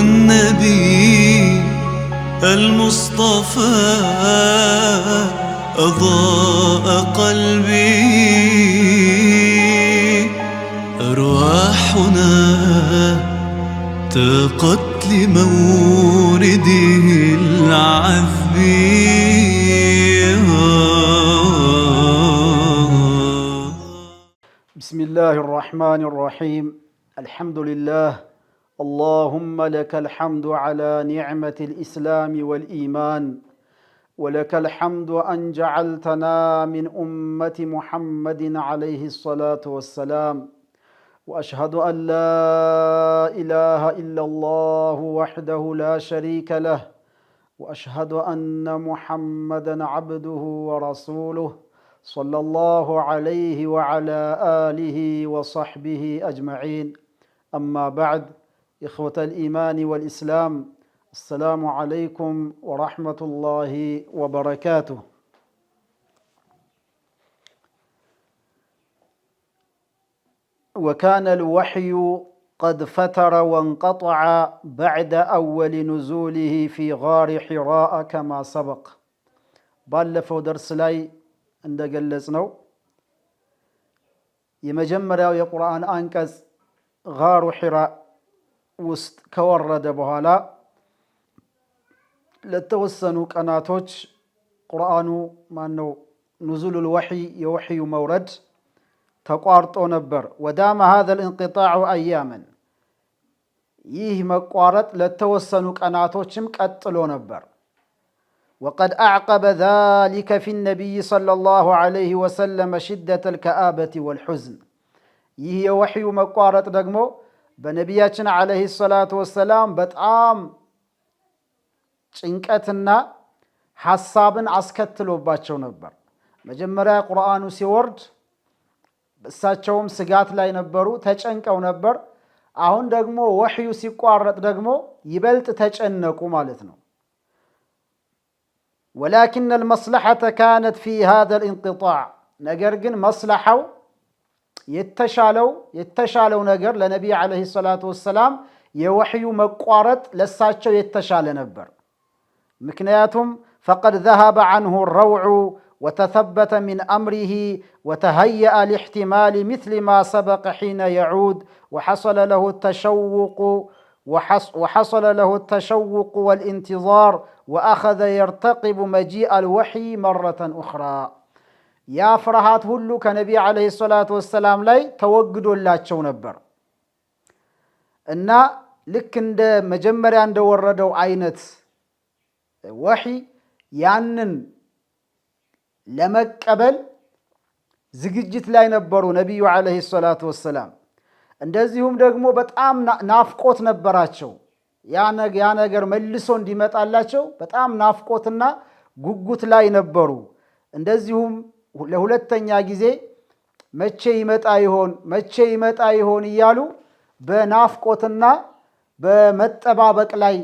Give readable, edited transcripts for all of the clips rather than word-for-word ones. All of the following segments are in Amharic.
النبي المصطفى أضاء قلبي. أرواحنا تاقت لمورده العذب. بسم الله الرحمن الرحيم. الحمد لله. اللهم لك الحمد على نعمة الإسلام والإيمان، ولك الحمد أن جعلتنا من أمة محمد عليه الصلاة والسلام. وأشهد أن لا إله إلا الله وحده لا شريك له، وأشهد أن محمدًا عبده ورسوله صلى الله عليه وعلى آله وصحبه أجمعين. أما بعد، إخوة الإيمان والإسلام، السلام عليكم ورحمة الله وبركاته. وكان الوحي قد فتر وانقطع بعد أول نزوله في غار حراء كما سبق. ባለፈው ደርስ ላይ እንደገለጽነው የመጀመሪያው የቁርአን አንቀጽ ጋሩ ሒራ ውስጥ ከወረደ በኋላ ለተወሰኑ ቀናቶች ቁርአኑ ኑዙሉል ወሕይ የወሕዩ መውረድ ተቋርጦ ነበር። ወዳመ هذا الانقطاع أياما ይህ መቋረጥ ለተወሰኑ ቀናቶችም ቀጥሎ ነበር። وقد أعقب ذلك في النبي صلى الله عليه وسلم شدة الكآبة والحزن. ይህ የወሕዩ መቋረጥ ደግሞ በነቢያችን ዓለይሂ ሰላቱ ወሰላም በጣም ጭንቀትና ሐሳብን አስከትሎባቸው ነበር። መጀመሪያ ቁርአኑ ሲወርድ እሳቸውም ስጋት ላይ ነበሩ፣ ተጨንቀው ነበር። አሁን ደግሞ ወሕዩ ሲቋረጥ ደግሞ ይበልጥ ተጨነቁ ማለት ነው። ولكن المصلحة كانت في هذا الانقطاع. ነገር ግን መስለሐው የተሻለው ነገር ለነቢይ ዓለይሂ ሰላቱ ወሰላም የወሕዩ መቋረጥ ለሳቸው የተሻለ ነበር። ምክንያቱም فقد ذهب عنه الروع وتثبت من أمره وتهيأ لاحتمال مثل ما سبق حين يعود، وحصل له التشوق والانتظار، وأخذ يرتقب مجيء الوحي مرة أخرى. يا فرحات هلو كنبي عليه الصلاة والسلام لاي توقدوا الله تشو نبر إن لك عند مجمري عند وردوا عينت وحي ያንን ለመቀበል ዝግጅት ላይ ነበሩ ነብዩ አለይሂ ሰላቱ ወሰላም። እንደዚሁም ደግሞ በጣም ናፍቆት ነበራቸው። ያ ነገር መልሶ እንዲመጣላቸው በጣም ናፍቆትና ጉጉት ላይ ነበሩ። እንደዚሁም ለሁለተኛ ጊዜ መቼ ይመጣ ይሆን እያሉ በናፍቆትና በመጠባበቅ ላይ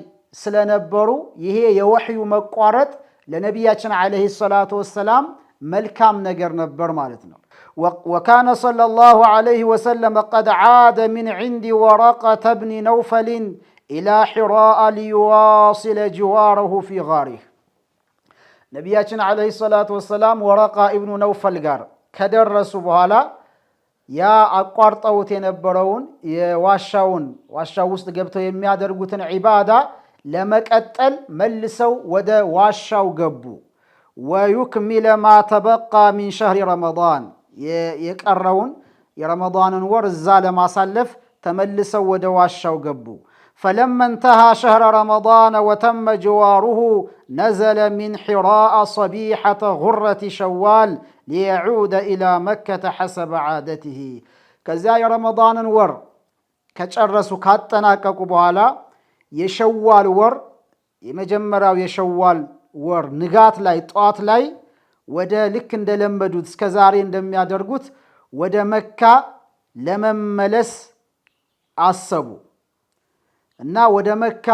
ስለነበሩ ይሄ የወሕዩ መቋረጥ ለነቢያችን ዓለይሂ ሰላቱ ወሰላም መልካም ነገር ነበር ማለት ነው። وكان صلى الله عليه وسلم قد عاد من عند ورقة بن نوفل إلى حراء ليواصل جواره في غاره. ነቢያችን ዓለይሂ ሰላቱ ወሰላም ወረቃ ኢብኑ ነውፈል ጋር ከደረሱ በኋላ ያ አቋርጠውት የነበረውን ዋሻው ውስጥ ገብተው የሚያደርጉትን ዒባዳ ለመቀጠል መልሰው ወደ ዋሻው ገቡ። ወዩክሚለ ማ ተበቃ ሚን ሸህሪ ረመዳን፣ የቀረውን የረመዳንን ወር እዛ ለማሳለፍ ተመልሰው ወደ ዋሻው ገቡ። ፈለማ እንተሃ ሸህረ ረመዳን ወተመ ጅዋሩሁ ነዘለ ሚን ሒራአ ሰቢሐተ ጉረቲ ሸዋል ሊየዑደ ኢላ መከተ ሐሰበ ዓደትህ። ከዚያ የረመዳንን ወር ከጨረሱ ካጠናቀቁ በኋላ የሸዋል ወር የመጀመሪያው የሸዋል ወር ንጋት ላይ ጧት ላይ ወደ ልክ እንደለመዱት እስከዛሬ እንደሚያደርጉት ወደ መካ ለመመለስ አሰቡ እና ወደ መካ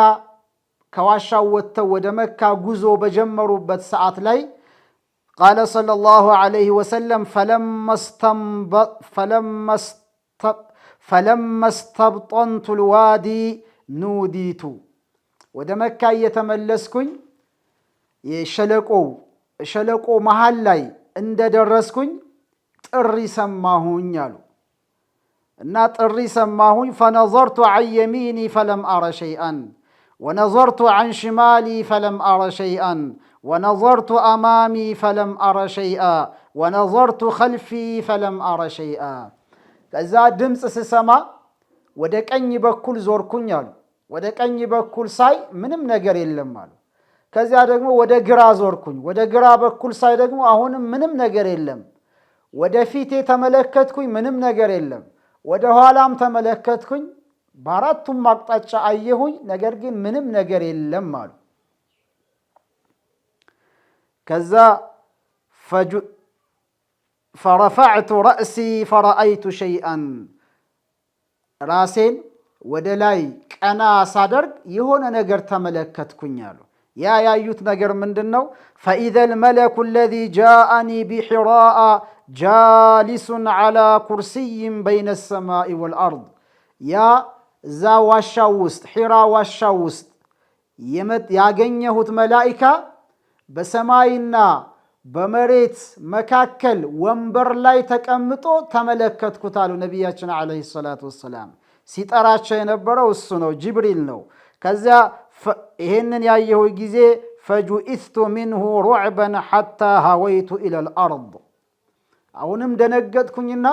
ከዋሻው ወጥተው ወደ መካ ጉዞ በጀመሩበት ሰዓት ላይ ቃለ ሰለላሁ ዐለይሂ ወሰለም ፈለማ እስተብጠንቱ ልዋዲ ኑዲቱ ወደ መካ እየተመለስኩኝ ሸለቆ መሃል ላይ እንደደረስኩኝ ጥሪ ሰማሁኝ አሉ እና ጥሪ ሰማሁኝ ፈነዘርቱ ዐን የሚኒ ፈለም አረ ሸይአን ወነዘርቱ ዐን ሽማሊ ፈለም አረ ሸይአን ወነዘርቱ አማሚ ፈለም አረ ሸይአ ወነዘርቱ ኸልፊ ፈለም አረ ሸይአ። ከዛ ድምፅ ስሰማ ወደ ቀኝ በኩል ዞርኩኝ አሉ። ወደ ቀኝ በኩል ሳይ ምንም ነገር የለም አሉ። ከዚያ ደግሞ ወደ ግራ ዞርኩኝ። ወደ ግራ በኩል ሳይ ደግሞ አሁንም ምንም ነገር የለም። ወደ ፊቴ ተመለከትኩኝ፣ ምንም ነገር የለም። ወደ ኋላም ተመለከትኩኝ፣ በአራቱም አቅጣጫ አየሁኝ፣ ነገር ግን ምንም ነገር የለም አሉ። ከዛ ፈረፈዕቱ ረእሲ ፈረአይቱ ሸይአን ራሴን ወደ ላይ ቀና ሳደርግ የሆነ ነገር ተመለከትኩኝ አሉ። ያ ያዩት ነገር ምንድን ነው? ፈኢዘ ልመለኩ አለዚ ጃአኒ ቢሒራአ ጃሊሱን ዐላ ኩርሲይን በይነ ሰማኢ ወልአርድ። ያ እዛ ዋሻው ውስጥ ሒራ ዋሻው ውስጥ ያገኘሁት መላኢካ በሰማይና በመሬት መካከል ወንበር ላይ ተቀምጦ ተመለከትኩት አሉ ነቢያችን ዓለይሂ ሰላቱ ወሰላም። ሲጠራቸው የነበረው እሱ ነው፣ ጅብሪል ነው። ከዚያ ይሄንን ያየሁ ጊዜ ፈጁኢስቱ ሚንሁ ሩዕበን ሐታ ሃወይቱ ኢለል አርድ። አሁንም ደነገጥኩኝና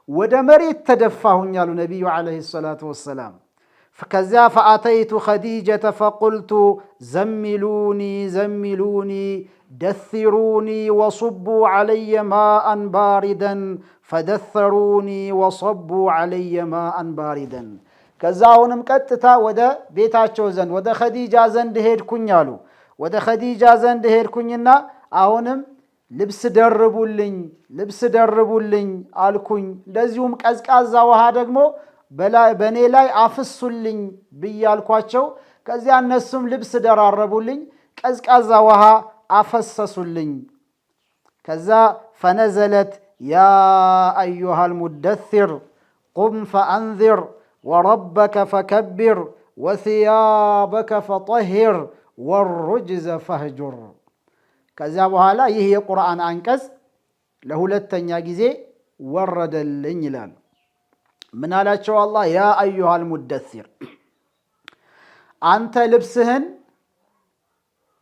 ወደ መሬት ተደፋሁኝ አሉ ነቢዩ ዓለይሂ ሰላቱ ወሰላም። ከዚያ ፈአተይቱ ኸዲጀተ ፈቁልቱ ዘሚሉኒ ዘሚሉኒ ደሲሩኒ ወصቡ ዐለየ ማአን ባሪደን ፈደሰሩኒ ወصቡ ዐለየ ማአን ባሪደን። ከዛ አሁንም ቀጥታ ወደ ቤታቸው ዘንድ ወደ ኸዲጃ ዘንድ ሄድኩኝ አሉ። ወደ ኸዲጃ ዘንድ ሄድኩኝና አሁንም ልብስ ደርቡልኝ አልኩኝ። እንደዚሁም ቀዝቃዛ ውሃ ደግሞ በእኔ ላይ አፍሱልኝ ብያልኳቸው። ከዚያ እነሱም ልብስ ደራረቡልኝ፣ ቀዝቃዛ ውሃ አፈሰሱልኝ። ከዛ ፈነዘለት ያ አዩሃል ሙደሲር ቁም ፈአንዚር ወረበከ ፈከቢር ወሲያበከ ፈጠሂር ወሩጅዘ ፈህጁር። ከዚያ በኋላ ይህ የቁርአን አንቀጽ ለሁለተኛ ጊዜ ወረደልኝ ይላሉ። ምን አላቸው አላህ? ያ አዩሃል ሙደሲር፣ አንተ ልብስህን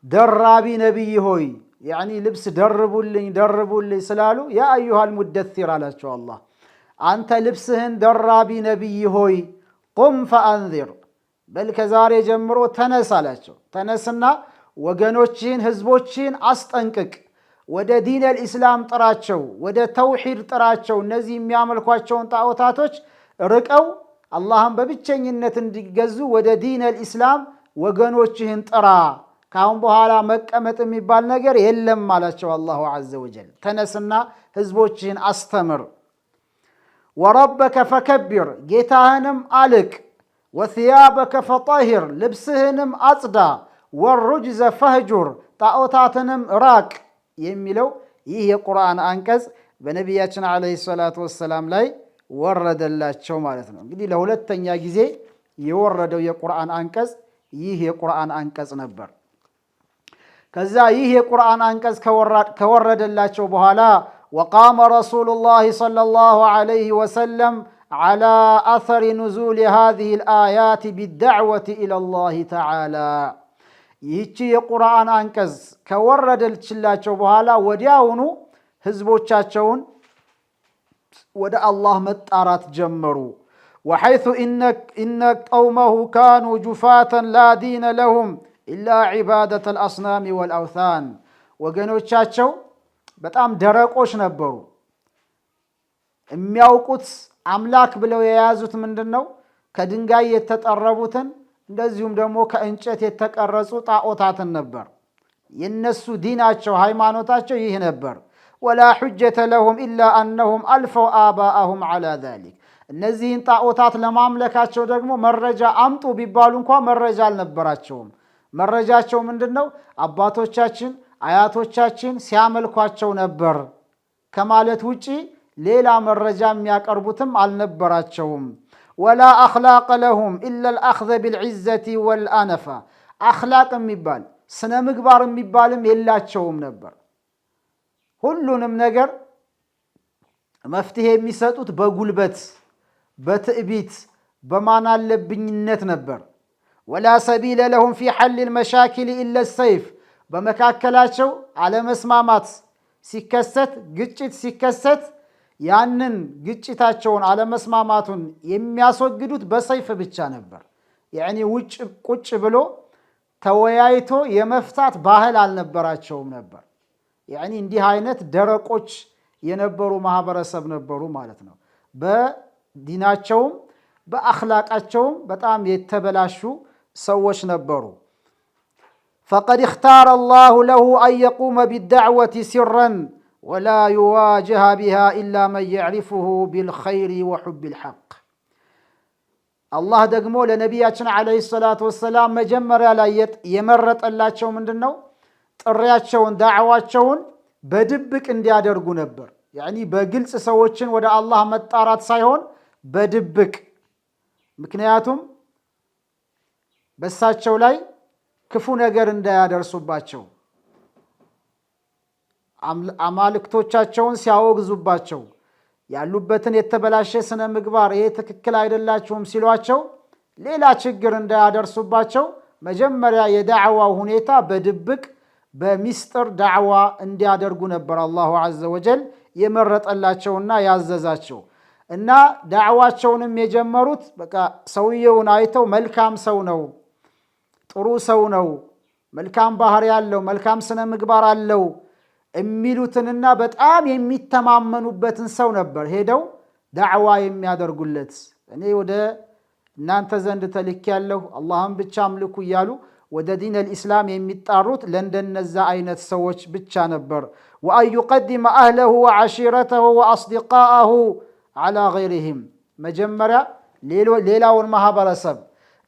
ደራቢ ነቢይ ሆይ፣ ያኒ ልብስ ደርቡልኝ ስላሉ ያ አዩሃል ሙደሲር አላቸው አላህ። አንተ ልብስህን ደራቢ ነቢይ ሆይ ቁም ፈአንዚር፣ በል ከዛሬ ጀምሮ ተነስ አላቸው። ተነስና ወገኖችህን ህዝቦችህን አስጠንቅቅ፣ ወደ ዲን አልኢስላም ጥራቸው፣ ወደ ተውሂድ ጥራቸው። እነዚህ የሚያመልኳቸውን ጣዖታቶች ርቀው አላህን በብቸኝነት እንዲገዙ ወደ ዲን አልኢስላም ወገኖችህን ጥራ። ካሁን በኋላ መቀመጥ የሚባል ነገር የለም አላቸው አላሁ ዐዘ ወጀል። ተነስና ህዝቦችህን አስተምር። ወረበከ ፈከቢር፣ ጌታህንም አልቅ። ወሲያበከ ፈጠሂር፣ ልብስህንም አጽዳ። ወሩጅዘ ፈህጁር፣ ጣዖታትንም ራቅ የሚለው ይህ የቁርአን አንቀጽ በነቢያችን ዓለይሂ ሰላቱ ወሰላም ላይ ወረደላቸው ማለት ነው። እንግዲህ ለሁለተኛ ጊዜ የወረደው የቁርአን አንቀጽ ይህ የቁርአን አንቀጽ ነበር። ከዛ ይህ የቁርአን አንቀጽ ከወረደላቸው በኋላ ወቃመ ረሱሉላህ ሰለላሁ ዐለይሂ ወሰለም ዐላ አሰሪ ኑዙል ሃዚሂል አያት ቢደዕወቲ ኢለላሂ ተዓላ። ይህቺ የቁርአን አንቀጽ ከወረደችላቸው በኋላ ወዲያውኑ ህዝቦቻቸውን ወደ አላህ መጣራት ጀመሩ። ወሐይሱ ኢነ ቀውመሁ ካኑ ጁፋተን ላ ዲነ ለሁም ኢላ ዒባደተል አስናሚ ወልአውታን። ወገኖቻቸው በጣም ደረቆች ነበሩ። የሚያውቁት አምላክ ብለው የያዙት ምንድን ነው? ከድንጋይ የተጠረቡትን እንደዚሁም ደግሞ ከእንጨት የተቀረጹ ጣዖታትን ነበር። የነሱ ዲናቸው ሃይማኖታቸው ይህ ነበር። ወላ ሑጀተ ለሁም ኢላ አነሁም አልፈው አባአሁም ዐላ ዛሊክ። እነዚህን ጣዖታት ለማምለካቸው ደግሞ መረጃ አምጡ ቢባሉ እንኳ መረጃ አልነበራቸውም። መረጃቸው ምንድን ነው? አባቶቻችን አያቶቻችን ሲያመልኳቸው ነበር ከማለት ውጪ ሌላ መረጃ የሚያቀርቡትም አልነበራቸውም። ወላ አኽላቀ ለሁም ኢላ አልአኽዘ ቢልዕዘቲ ወልአነፋ አኽላቅ የሚባል ስነ ምግባር የሚባልም የላቸውም ነበር። ሁሉንም ነገር መፍትሄ የሚሰጡት በጉልበት፣ በትዕቢት፣ በማናለብኝነት ነበር። ወላ ሰቢለ ለሁም ፊ ሐል ልመሻኪል ኢላ ሰይፍ በመካከላቸው አለመስማማት ሲከሰት፣ ግጭት ሲከሰት ያንን ግጭታቸውን አለመስማማቱን የሚያስወግዱት በሰይፍ ብቻ ነበር። ያኒ ውጭ ቁጭ ብሎ ተወያይቶ የመፍታት ባህል አልነበራቸውም ነበር። ያኒ እንዲህ አይነት ደረቆች የነበሩ ማህበረሰብ ነበሩ ማለት ነው። በዲናቸውም በአኽላቃቸውም በጣም የተበላሹ ሰዎች ነበሩ። ፈቀድ እኽታረ አላሁ ለሁ አን የቁመ ቢዳዕወቲ ሲረን ወላ ዩዋጅሃ ቢሃ ኢላ መን የዕሪፉሁ ቢልኸይሪ ወሑብ ልሐቅ። አላህ ደግሞ ለነቢያችን ዓለይሂ ሰላቱ ወሰላም መጀመሪያ ላይ የመረጠላቸው ምንድን ነው? ጥሪያቸውን ዳዕዋቸውን በድብቅ እንዲያደርጉ ነበር። ያኒ በግልጽ ሰዎችን ወደ አላህ መጣራት ሳይሆን በድብቅ። ምክንያቱም በሳቸው ላይ ክፉ ነገር እንዳያደርሱባቸው፣ አማልክቶቻቸውን ሲያወግዙባቸው፣ ያሉበትን የተበላሸ ስነ ምግባር ይሄ ትክክል አይደላችሁም ሲሏቸው ሌላ ችግር እንዳያደርሱባቸው መጀመሪያ የዳዕዋው ሁኔታ በድብቅ በሚስጥር ዳዕዋ እንዲያደርጉ ነበር አላሁ ዐዘ ወጀል የመረጠላቸውና ያዘዛቸው። እና ዳዕዋቸውንም የጀመሩት በቃ ሰውየውን አይተው መልካም ሰው ነው፣ ጥሩ ሰው ነው፣ መልካም ባህሪ ያለው፣ መልካም ስነ ምግባር አለው የሚሉትንና በጣም የሚተማመኑበትን ሰው ነበር ሄደው ዳዕዋ የሚያደርጉለት። እኔ ወደ እናንተ ዘንድ ተልኬያለሁ አላህን ብቻ አምልኩ እያሉ ወደ ዲን አልኢስላም የሚጣሩት ለእንደነዛ አይነት ሰዎች ብቻ ነበር። ወአን ዩቀድመ አህለሁ ወዓሺረተሁ ወአስዲቃአሁ ዐላ ገይሪሂም መጀመሪያ ሌላውን ማህበረሰብ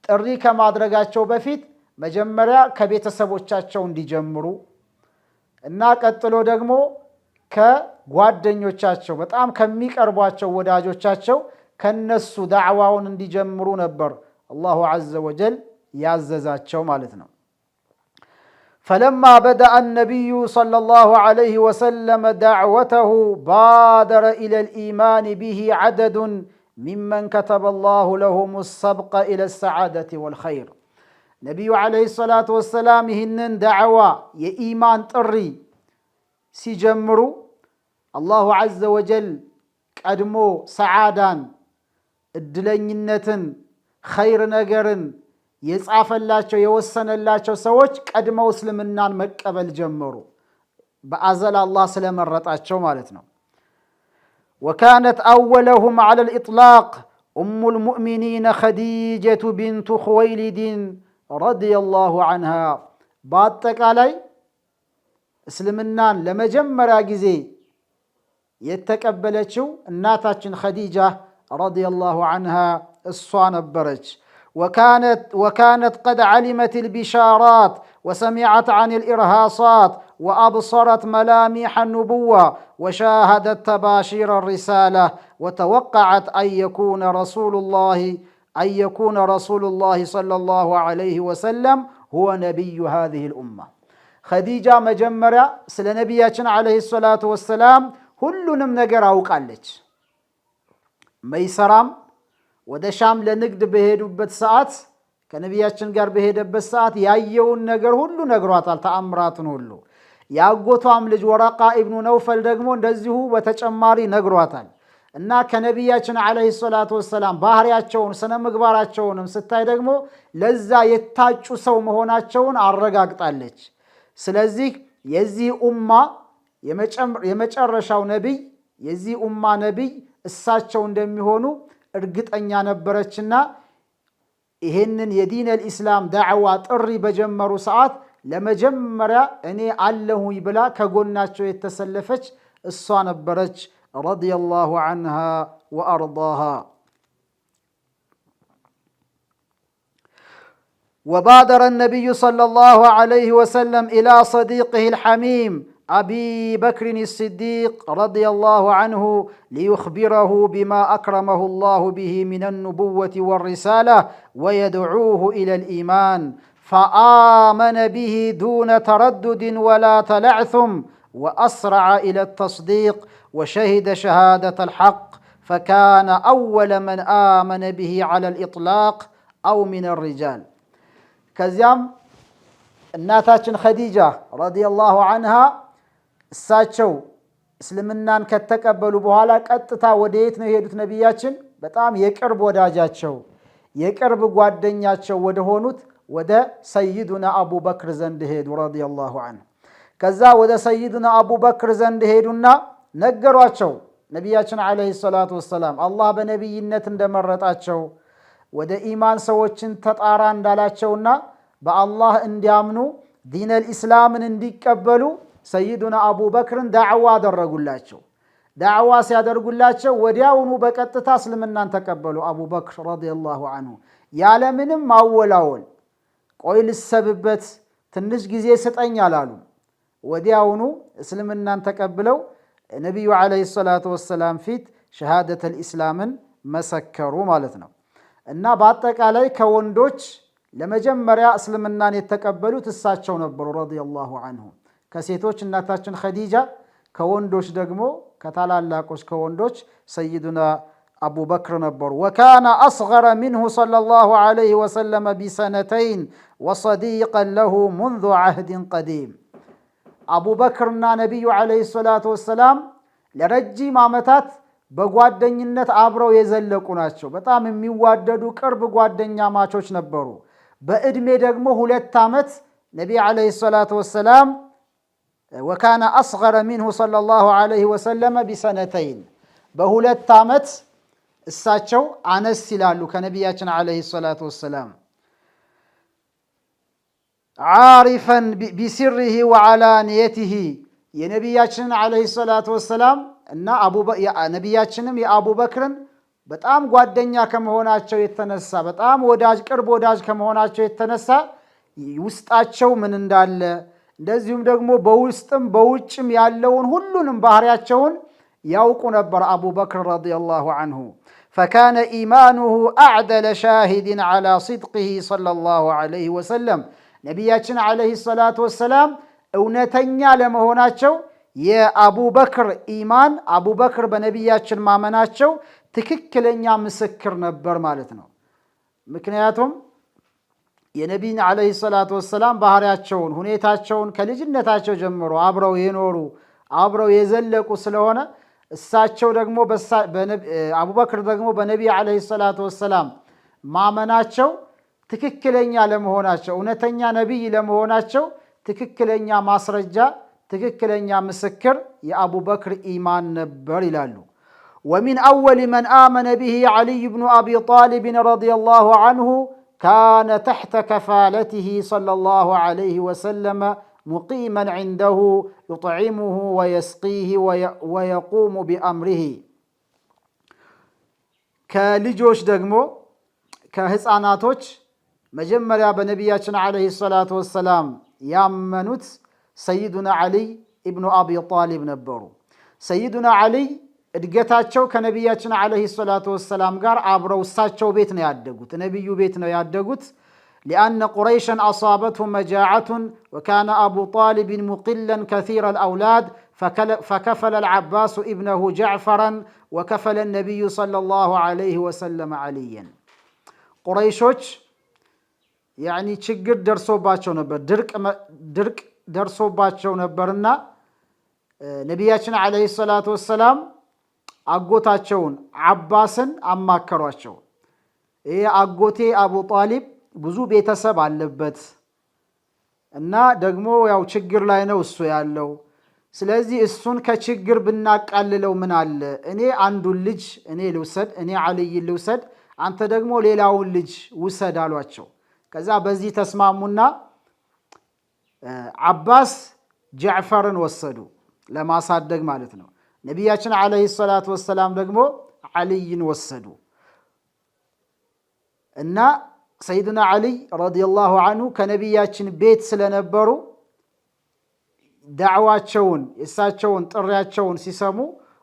ጥሪ ከማድረጋቸው በፊት መጀመሪያ ከቤተሰቦቻቸው እንዲጀምሩ እና ቀጥሎ ደግሞ ከጓደኞቻቸው በጣም ከሚቀርቧቸው ወዳጆቻቸው ከነሱ ዳዕዋውን እንዲጀምሩ ነበር አላሁ ዐዘ ወጀል ያዘዛቸው ማለት ነው። ፈለማ በደአ ነቢዩ ሰለላሁ ዐለይሂ ወሰለም ዳዕወተሁ ባደረ ኢለል ኢማን ቢሂ ዐደዱን ሚመን ከተበ አላሁ ለሁም ሰብቀ ኢለ ሰዓደቲ ወልኸይር። ነቢዩ ዐለይሂ ሰላቱ ወሰላም ይህንን ዳዕዋ የኢማን ጥሪ ሲጀምሩ አላሁ ዐዘ ወጀል ቀድሞ ሰዓዳን፣ እድለኝነትን፣ ኸይር ነገርን የጻፈላቸው የወሰነላቸው ሰዎች ቀድመው እስልምናን መቀበል ጀመሩ። በአዘል አላህ ስለመረጣቸው ማለት ነው። ወካነት አወለሁም ዐለል ኢጥላቅ ኡሙል ሙእሚኒን ኸዲጀቱ ቢንቱ ኹወይሊድን ረዲየላሁ ዐንሃ። በአጠቃላይ እስልምናን ለመጀመሪያ ጊዜ የተቀበለችው እናታችን ኸዲጃ ረዲየላሁ ዐንሃ እሷ ነበረች። وكانت قد علمت البشارات وسمعت عن الإرهاصات وأبصرت ملامح النبوة وشاهدت تباشير الرسالة وتوقعت أن يكون رسول الله صلى الله عليه وسلم هو نبي هذه الأمة. خديجة مجمرة سل نبياتنا عليه الصلاة والسلام ሁሉንም ነገር አውቃለች። መይሰራም ወደ ሻም ለንግድ በሄዱበት ሰዓት ከነቢያችን ጋር በሄደበት ሰዓት ያየውን ነገር ሁሉ ነግሯታል፣ ተአምራቱን ሁሉ። ያጎቷም ልጅ ወረቃ ኢብኑ ነውፈል ደግሞ እንደዚሁ በተጨማሪ ነግሯታል። እና ከነቢያችን ዓለይሂ ሰላቱ ወሰላም ባህሪያቸውን ስነ ምግባራቸውንም ስታይ ደግሞ ለዛ የታጩ ሰው መሆናቸውን አረጋግጣለች። ስለዚህ የዚህ ኡማ የመጨረሻው ነቢይ የዚህ ኡማ ነቢይ እሳቸው እንደሚሆኑ እርግጠኛ ነበረችና ይሄንን የዲን አልኢስላም ዳዕዋ ጥሪ በጀመሩ ሰዓት ለመጀመሪያ እኔ አለሁኝ ብላ ከጎናቸው የተሰለፈች እሷ ነበረች ረዲየላሁ ዐንሃ ወአርዳሃ። وبادر النبي صلى الله عليه وسلم إلى صديقه الحميم أبي بكر الصديق رضي الله عنه ليخبره بما أكرمه الله به من النبوة والرسالة ويدعوه إلى الإيمان فآمن به دون تردد ولا تلعثم وأسرع إلى التصديق وشهد شهادة الحق فكان أول من آمن به على الإطلاق أو من الرجال كزيام እናታችን ኸዲጃ ረዲየላሁ አንሃ እሳቸው እስልምናን ከተቀበሉ በኋላ ቀጥታ ወደ የት ነው የሄዱት? ነቢያችን በጣም የቅርብ ወዳጃቸው የቅርብ ጓደኛቸው ወደ ሆኑት ወደ ሰይዱና አቡበክር ዘንድ ሄዱ ረዲየላሁ አንሁ። ከዛ ወደ ሰይዱና አቡበክር ዘንድ ሄዱና ነገሯቸው ነቢያችን ዓለይሂ ሰላቱ ወሰላም አላህ በነቢይነት እንደመረጣቸው ወደ ኢማን ሰዎችን ተጣራ እንዳላቸውና በአላህ እንዲያምኑ ዲነል ኢስላምን እንዲቀበሉ ሰይዱና አቡበክርን ዳዕዋ አደረጉላቸው። ዳዕዋ ሲያደርጉላቸው ወዲያውኑ በቀጥታ እስልምናን ተቀበሉ። አቡበክር ረዲየላሁ አንሁ ያለምንም ማወላወል ቆይ ልሰብበት ትንሽ ጊዜ ስጠኝ አላሉ። ወዲያውኑ እስልምናን ተቀብለው ነቢዩ ዓለይሂ ሰላቱ ወሰላም ፊት ሸሃደተል ኢስላምን መሰከሩ ማለት ነው። እና በአጠቃላይ ከወንዶች ለመጀመሪያ እስልምናን የተቀበሉት እሳቸው ነበሩ ረዲየላሁ አንሁ። ከሴቶች እናታችን ኸዲጃ፣ ከወንዶች ደግሞ ከታላላቆች ከወንዶች ሰይዱና አቡበክር ነበሩ። ወካነ አስገረ ሚንሁ ሰለላሁ ዐለይሂ ወሰለም ቢሰነተይን ወሰዲቀን ለሁ ሙንዙ ዐህድን ቀዲም። አቡበክርና ነቢዩ ዓለይሂ ሰላቱ ወሰላም ለረጅም ዓመታት በጓደኝነት አብረው የዘለቁ ናቸው። በጣም የሚዋደዱ ቅርብ ጓደኛ ማቾች ነበሩ። በዕድሜ ደግሞ 2 ዓመት ነቢይ ዓለይሂ ሰላቱ ወሰላም ወካነ አስገረ ሚንሁ ሰለላሁ ዐለይሂ ወሰለም ቢሰነተይን በ2 ዓመት እሳቸው አነስ ይላሉ ከነቢያችን ዓለይሂ ሰላቱ ወሰላም። ዓሪፈን ቢሲሪሂ ወዓላንየቲሂ የነቢያችንን ዓለይሂ ሰላቱ ወሰላም እና ነቢያችንም የአቡበክርን በጣም ጓደኛ ከመሆናቸው የተነሳ በጣም ወዳጅ ቅርብ ወዳጅ ከመሆናቸው የተነሳ ውስጣቸው ምን እንዳለ እንደዚሁም ደግሞ በውስጥም በውጭም ያለውን ሁሉንም ባህሪያቸውን ያውቁ ነበር አቡበክር ረዲየላሁ አንሁ። ፈካነ ኢማኑሁ አዕደለ ሻሂድን ዐላ ሲድቂሂ ሰለላሁ ዐለይሂ ወሰለም ነቢያችን ዓለይሂ ሰላቱ ወሰላም እውነተኛ ለመሆናቸው የአቡበክር ኢማን አቡበክር በነቢያችን ማመናቸው ትክክለኛ ምስክር ነበር ማለት ነው። ምክንያቱም የነቢይን ዓለይሂ ሰላቱ ወሰላም ባህሪያቸውን ሁኔታቸውን ከልጅነታቸው ጀምሮ አብረው የኖሩ አብረው የዘለቁ ስለሆነ እሳቸው ደግሞ አቡበክር ደግሞ በነቢይ ዓለይሂ ሰላቱ ወሰላም ማመናቸው ትክክለኛ ለመሆናቸው እውነተኛ ነቢይ ለመሆናቸው ትክክለኛ ማስረጃ ትክክለኛ ምስክር የአቡበክር ኢማን ነበር ይላሉ። ወሚን አወል መን አመነ ቢሂ ዓሊይ ብኑ አቢ ጣሊብን ረዲየላሁ አንሁ ካነ ተሕተ ከፋለቲሂ ሰለላሁ ዐለይሂ ወሰለም ሙቂመን ዐንደሁ ዩጥዒሙሁ ወየስቂህ ወየቁሙ ቢአምሪሂ። ከልጆች ደግሞ ከህፃናቶች መጀመሪያ በነቢያችን ዓለይሂ ሰላቱ ወሰላም ያመኑት ሰይዱና ዓሊይ ኢብኑ አቢ ጣሊብ ነበሩ። ሰይዱና ዓሊይ እድገታቸው ከነቢያችን ዓለይሂ ሰላቱ ወሰላም ጋር አብረው እሳቸው ቤት ነው ያደጉት፣ ነቢዩ ቤት ነው ያደጉት። ሊአነ ቁረይሸን አሳበትሁም መጃዓቱን ወካነ አቡ ጣሊብን ሙቅለን ከሲረ አልአውላድ ፈከፈለ አልዓባሱ ኢብነሁ ጀዕፈረን ወከፈለ ነቢዩ ሰለላሁ ዐለይሂ ወሰለም ዓሊየን። ቁረይሾች ያኒ ችግር ደርሶባቸው ነበር፣ ድርቅ ደርሶባቸው ነበርና ነቢያችን ዓለይሂ ሰላቱ ወሰላም አጎታቸውን አባስን አማከሯቸው። ይሄ አጎቴ አቡ ጣሊብ ብዙ ቤተሰብ አለበት እና ደግሞ ያው ችግር ላይ ነው እሱ ያለው። ስለዚህ እሱን ከችግር ብናቃልለው ምን አለ? እኔ አንዱን ልጅ እኔ ልውሰድ፣ እኔ ዓልይን ልውሰድ፣ አንተ ደግሞ ሌላውን ልጅ ውሰድ አሏቸው። ከዛ በዚህ ተስማሙና አባስ ጀዕፈርን ወሰዱ ለማሳደግ ማለት ነው። ነቢያችን ዓለይሂ ሰላቱ ወሰላም ደግሞ ዓልይን ወሰዱ እና ሰይድና ዓሊይ ረዲየላሁ አንሁ ከነቢያችን ቤት ስለነበሩ ዳዕዋቸውን እሳቸውን ጥሪያቸውን ሲሰሙ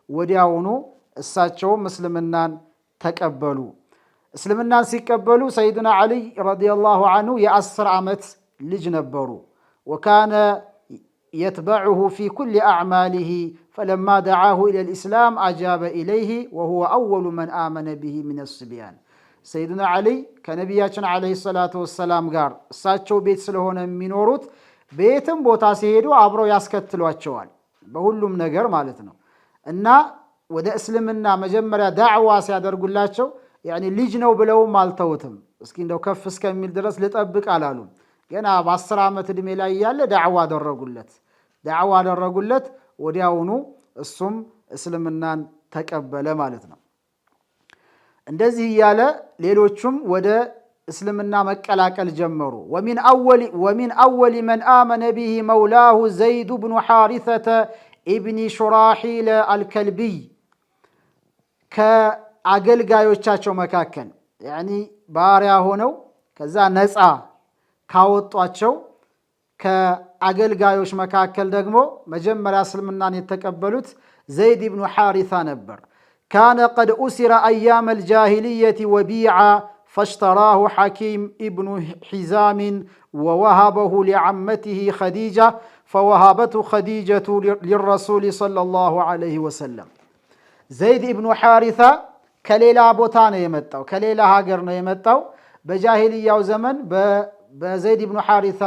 ወዲያውኑ እሳቸውም እስልምናን ተቀበሉ። እስልምናን ሲቀበሉ ሰይዱና ዓሊ ረዲየላሁ ዐንሁ የ10 ዓመት ልጅ ነበሩ። ወካነ يتبعه في كل أعماله فلما دعاه إلى الإسلام أجاب إليه وهو أول من آمن به من الصبيان سيدنا علي كنبياتنا عليه الصلاة والسلام قال ساتشو بيت سلهون منوروت بيتم بوتا سيدو عبرو ياسكتلو اتشوال بقولهم نقر مالتنا إنا ودا اسلمنا مجمرة دعوة سيادر قلاتشو يعني لجنو بلو مالتوتم اسكين دو كفس كميل درس لتأبك علالهم ገና በ10 ዓመት እድሜ ላይ ያለ ዳዕዋ አደረጉለት ወዲያውኑ እሱም እስልምናን ተቀበለ ማለት ነው። እንደዚህ ያለ ሌሎችም ወደ እስልምና መቀላቀል ጀመሩ። ومن أول من آمن به مولاه زيد بن حارثة ابن شراحيل الكلبي ከአገልጋዮቻቸው መካከል يعني ባሪያ ሆነው ከዛ ነፃ ካወጧቸው ከአገልጋዮች መካከል ደግሞ መጀመሪያ እስልምናን የተቀበሉት ዘይድ ኢብኑ ሐሪሳ ነበር። ካነ ቀድ ኡሲረ አያመ الجاهلية وبيعا فاشتراه حكيم ابن حزام ووهبه لعمته خديجة فوهبته خديجة للرسول صلى الله عليه وسلم ዘይድ ኢብኑ ሐሪሳ ከሌላ ቦታ ነው የመጣው፣ ከሌላ ሀገር ነው የመጣው። በጃሂልያው ዘመን በዘይድ ኢብኑ ሐሪሳ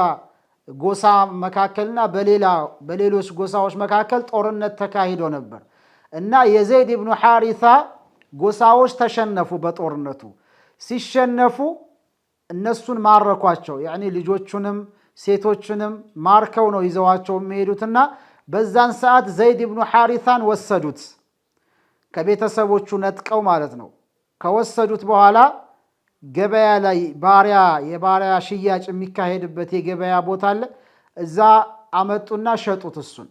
ጎሳ መካከልና በሌሎች ጎሳዎች መካከል ጦርነት ተካሂዶ ነበር እና የዘይድ ኢብኑ ሐሪሳ ጎሳዎች ተሸነፉ። በጦርነቱ ሲሸነፉ እነሱን ማረኳቸው። يعني ልጆቹንም ሴቶቹንም ማርከው ነው ይዘዋቸው የሚሄዱትና በዛን ሰዓት ዘይድ ኢብኑ ሐሪሳን ወሰዱት፣ ከቤተሰቦቹ ነጥቀው ማለት ነው። ከወሰዱት በኋላ ገበያ ላይ የባሪያ ሽያጭ የሚካሄድበት የገበያ ቦታ አለ። እዛ አመጡና ሸጡት። እሱን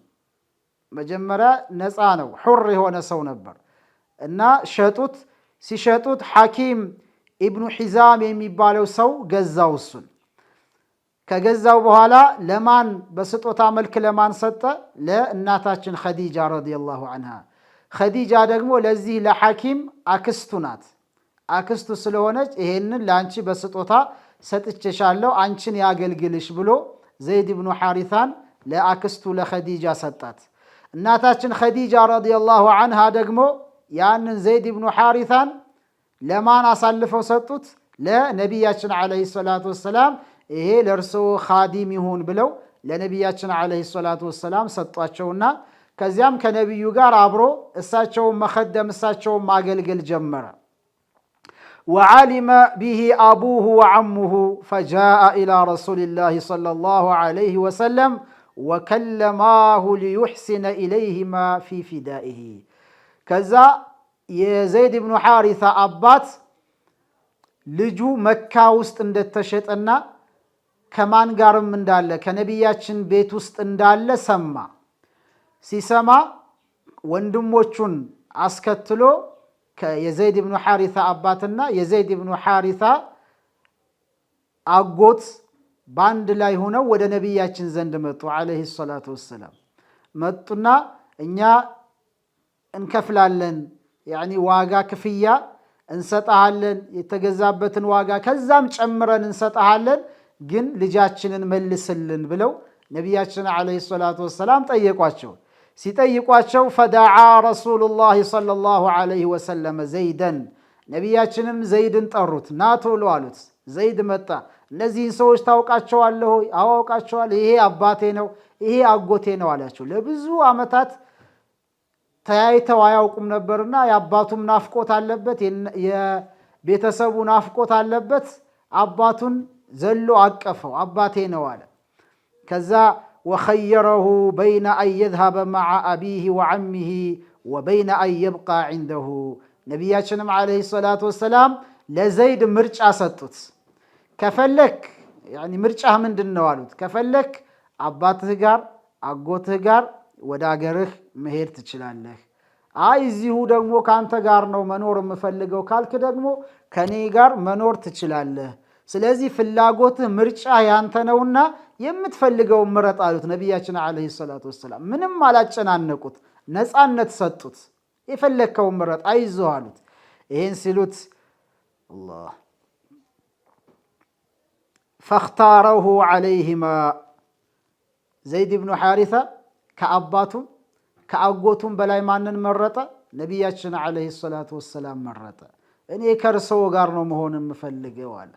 መጀመሪያ ነፃ ነው፣ ሑር የሆነ ሰው ነበር እና ሸጡት። ሲሸጡት ሐኪም ኢብኑ ሒዛም የሚባለው ሰው ገዛው። እሱን ከገዛው በኋላ ለማን በስጦታ መልክ ለማን ሰጠ? ለእናታችን ኸዲጃ ረዲየላሁ ዐንሃ። ኸዲጃ ደግሞ ለዚህ ለሐኪም አክስቱ ናት። አክስቱ ስለሆነች ይሄንን ለአንቺ በስጦታ ሰጥቼሻለሁ አንቺን ያገልግልሽ ብሎ ዘይድ ኢብኑ ሐሪሳን ለአክስቱ ለኸዲጃ ሰጣት። እናታችን ኸዲጃ ረዲየላሁ ዐንሃ ደግሞ ያንን ዘይድ ኢብኑ ሐሪሳን ለማን አሳልፈው ሰጡት? ለነቢያችን ዓለይሂ ሰላቱ ወሰላም። ይሄ ለእርሶ ኻዲም ይሁን ብለው ለነቢያችን ዓለይሂ ሰላቱ ወሰላም ሰጧቸውና ከዚያም ከነቢዩ ጋር አብሮ እሳቸውን መኸደም እሳቸውን ማገልገል ጀመረ። وعلم به أبوه وعمه فجاء إلى رسول الله صلى الله عليه وسلم وكلماه ليحسن إليهما في فدائه كذا يزيد بن حارثة أبات لجو مكة وسط اندتشتنا كمان قارم من دالة كنبياتشن بيت وسط اندالة سما سيسما وندموچون አስከትሎ የዘይድ ኢብኑ ሐሪሳ አባትና የዘይድ ኢብኑ ሐሪሳ አጎት ባንድ ላይ ሆነው ወደ ነብያችን ዘንድ መጡ አለይሂ ሰላቱ ወሰለም። መጡና እኛ እንከፍላለን፣ يعني ዋጋ ክፍያ እንሰጣለን፣ የተገዛበትን ዋጋ ከዛም ጨምረን እንሰጣለን፣ ግን ልጃችንን መልስልን ብለው ነብያችን አለይሂ ሰላቱ ወሰለም ጠየቋቸው። ሲጠይቋቸው ፈዳዓ ረሱሉላህ ሰለላሁ ዐለይሂ ወሰለም ዘይደን፣ ነቢያችንም ዘይድን ጠሩት። ና ቶሎ አሉት። ዘይድ መጣ። እነዚህን ሰዎች ታውቃቸዋለህ ሆይ? አዎ አውቃቸዋለሁ። ይሄ አባቴ ነው፣ ይሄ አጎቴ ነው አላቸው። ለብዙ ዓመታት ተያይተው አያውቁም ነበርና የአባቱም ናፍቆት አለበት፣ የቤተሰቡ ናፍቆት አለበት። አባቱን ዘሎ አቀፈው። አባቴ ነው አለ። ከዛ وخيره بين أن يذهب مع أبيه وعمه وبين أن يبقى عنده نبياتنا عليه الصلاة والسلام لزيد مرجع ستوت كفلك يعني مرجع من دنوالوت كفلك عباته قار عقوته قار وداقره مهير تشلالله عايزيه دقمو كانت قار نو منور مفلقو كالك دقمو كاني قار منور تشلالله ስለዚህ ፍላጎትህ ምርጫ ያንተ ነውና የምትፈልገው ምረጥ አሉት ነቢያችን አለይሂ ሰላቱ ወሰላም። ምንም አላጨናነቁት፣ ነፃነት ሰጡት። የፈለከው ምረጥ አይዞህ አሉት። ይሄን ሲሉት አላህ ፈኽታረሁ ዐለይሂማ ዘይድ ብኑ ሐሪሳ ከአባቱም ከአጎቱም በላይ ማንን መረጠ? ነቢያችን አለይሂ ሰላቱ ወሰላም መረጠ። እኔ ከእርሶ ጋር ነው መሆን የምፈልገው አለ።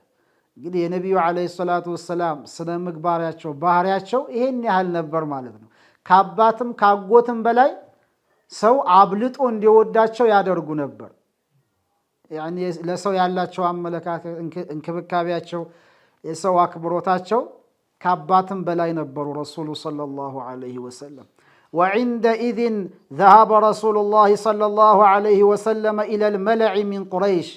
እንግዲህ የነቢዩ አለይሂ ሰላቱ ወሰላም ስነ ምግባራቸው ባህሪያቸው ይሄን ያህል ነበር ማለት ነው። ከአባትም ከአጎትም በላይ ሰው አብልጦ እንዲወዳቸው ያደርጉ ነበር። ያኒ ለሰው ያላቸው አመለካከት፣ እንክብካቤያቸው፣ የሰው አክብሮታቸው ከአባትም በላይ ነበሩ ረሱሉ ሰለላሁ ዐለይሂ ወሰለም። وعندئذ ذهب رسول الله صلى الله عليه وسلم إلى الملأ من قريش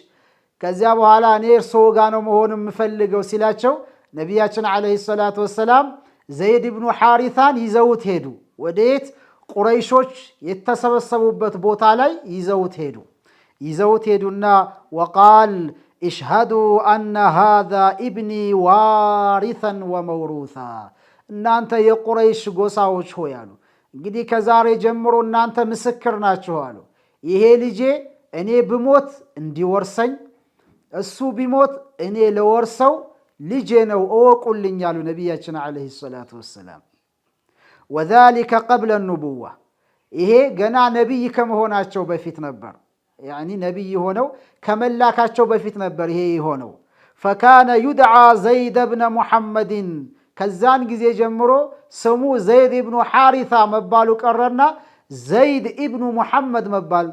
ከዚያ በኋላ እኔ እርሶ ጋር ነው መሆን የምፈልገው ሲላቸው ነቢያችን አለይሂ ሰላቱ ወሰላም ዘይድ ብኑ ሐሪሳን ይዘውት ሄዱ። ወዴት? ቁረይሾች የተሰበሰቡበት ቦታ ላይ ይዘውት ሄዱና ወቃል እሽሀዱ አነ ሃዛ ኢብኒ ዋሪሰን ወመውሩሳ፣ እናንተ የቁረይሽ ጎሳዎች ሆይ አሉ፣ እንግዲህ ከዛሬ ጀምሮ እናንተ ምስክር ናችሁ አሉ። ይሄ ልጄ እኔ ብሞት እንዲወርሰኝ፣ እሱ ቢሞት እኔ ለወርሰው ልጄ ነው እወቁልኝ አሉ ነቢያችን አለይሂ ሰላቱ ወሰላም። ወዛሊከ ቀብለ ኑቡዋ፣ ይሄ ገና ነቢይ ከመሆናቸው በፊት ነበር። ያኒ ነቢይ ሆነው ከመላካቸው በፊት ነበር ይሄ የሆነው። ፈካነ ዩድዓ ዘይድ ብነ ሙሐመድን፣ ከዛን ጊዜ ጀምሮ ስሙ ዘይድ ኢብኑ ሐሪሳ መባሉ ቀረና ዘይድ ኢብኑ ሙሐመድ መባል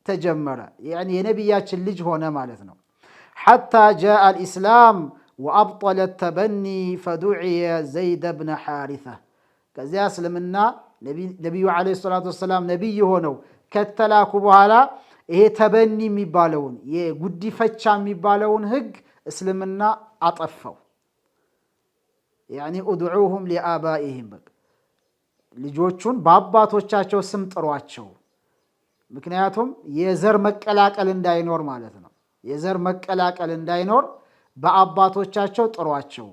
ተጀመረ። ያኒ የነቢያችን ልጅ ሆነ ማለት ነው። ሐታ ጃአ አልኢስላም ወአብጠለ ተበኒ ፈዱዕየ ዘይድ ብነ ሐሪሳ። ከዚያ እስልምና ነቢዩ ዓለይሂ ሰላቱ ወሰላም ነቢይ ሆነው ከተላኩ በኋላ ይሄ ተበኒ የሚባለውን የጉዲፈቻ የሚባለውን ህግ እስልምና አጠፋው። ያኒ ኡድዑሁም ሊአባኢሂም፣ ልጆቹን በአባቶቻቸው ስም ጥሯቸው። ምክንያቱም የዘር መቀላቀል እንዳይኖር ማለት ነው። የዘር መቀላቀል እንዳይኖር በአባቶቻቸው ጥሯቸው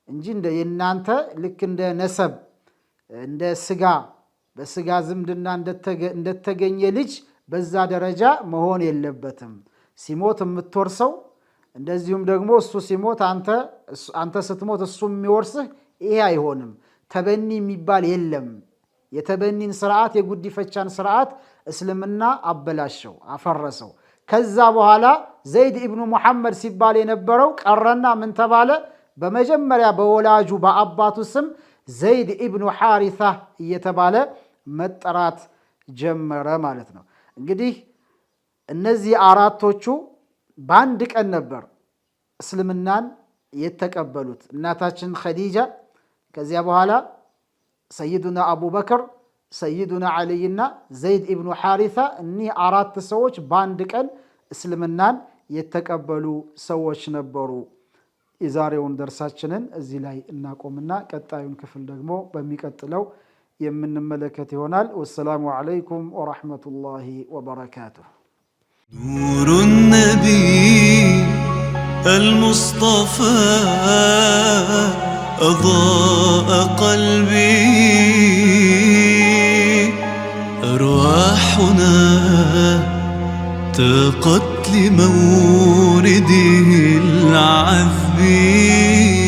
እንጂ የእናንተ ልክ እንደ ነሰብ እንደ ስጋ በስጋ ዝምድና እንደተገኘ ልጅ በዛ ደረጃ መሆን የለበትም። ሲሞት የምትወርሰው እንደዚሁም ደግሞ እሱ ሲሞት አንተ ስትሞት እሱ የሚወርስህ ይሄ አይሆንም። ተበኒ የሚባል የለም። የተበኒን ስርዓት የጉዲፈቻን ስርዓት እስልምና አበላሸው፣ አፈረሰው። ከዛ በኋላ ዘይድ ኢብኑ ሙሐመድ ሲባል የነበረው ቀረና ምን ተባለ? በመጀመሪያ በወላጁ በአባቱ ስም ዘይድ ኢብኑ ሐሪሳ እየተባለ መጠራት ጀመረ ማለት ነው። እንግዲህ እነዚህ አራቶቹ በአንድ ቀን ነበር እስልምናን የተቀበሉት። እናታችን ኸዲጃ፣ ከዚያ በኋላ ሰይዱና አቡበክር፣ ሰይዱና ዓሊይና ዘይድ ኢብኑ ሐሪሳ፣ እኒህ አራት ሰዎች በአንድ ቀን እስልምናን የተቀበሉ ሰዎች ነበሩ። የዛሬውን ደርሳችንን እዚህ ላይ እናቆምና ቀጣዩን ክፍል ደግሞ በሚቀጥለው የምንመለከት ይሆናል። ወሰላሙ ዓለይኩም ወረሕመቱላሂ ወበረካቱሁ። نور النبي المصطفى أضاء قلبي، أرواحنا تاقت لمورده العذب.